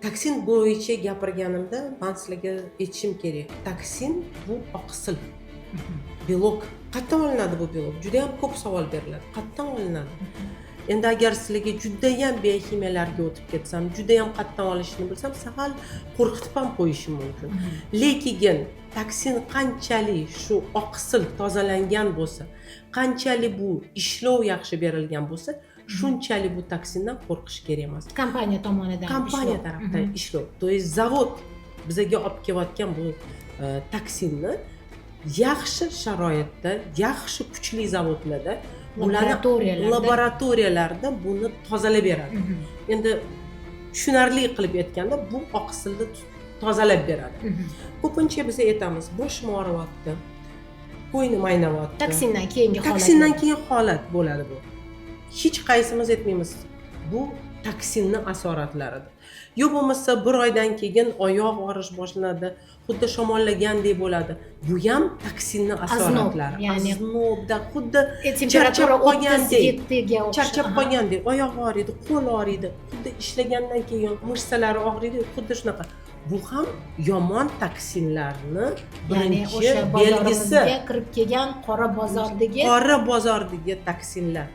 Toksin bo'yicha gapirganimda men sizlarga aytishim kerak. Toksin bu oqsil. Belok. Qayerdan olinadi bu belok? Juda ham ko'p savol beriladi. Qayerdan olinadi? Endi agar sizlarga juda ham biokimiyalarga o'tib ketsam, juda ham qayerdan olishni bilsam, sal qo'rqitib ham qo'yishim mumkin. Lekin toksin qanchalik shu oqsil tozalangan bo'lsa, qanchalik bu ishlov yaxshi berilgan bo'lsa, shunchalik bu toksindan qo'rqish kerak emas. Kompaniya tomonidan. Kompaniya tarafdan ishlov. To есть zavod bizga olib kelayotgan bu toksinni yaxshi sharoitda, yaxshi kuchli zavodlarda, laboratoriyalarda buni tozalab beradi. Endi tushunarli qilib aytganda bu oqsilni tozalab beradi. Ko'pincha biz aytamiz, boshim og'riyapti, qo'ynim aynayapti. Toksindan keyingi holat. Toksindan keyin holat bo'ladi bu. Hech qaysimiz aytmaymiz. Bu toksinning asoratlaridir. Yo bo'lmasa bir oydan keyin oyoq og'rish boshlanadi, xuddi shamollagandek bo'ladi. Bu ham toksinning asoratlari. Ya'ni aznobda xuddi temperatura 37 ga charchab qolgandek, oyoq og'riydi, qo'l og'riydi, xuddi ishlagandan keyin mushsalari og'riydi, xuddi shunaqa. Bu ham yomon toksinlarni birinchi belgisi. O'sha kirib kelgan qora bozordagi toksinlar.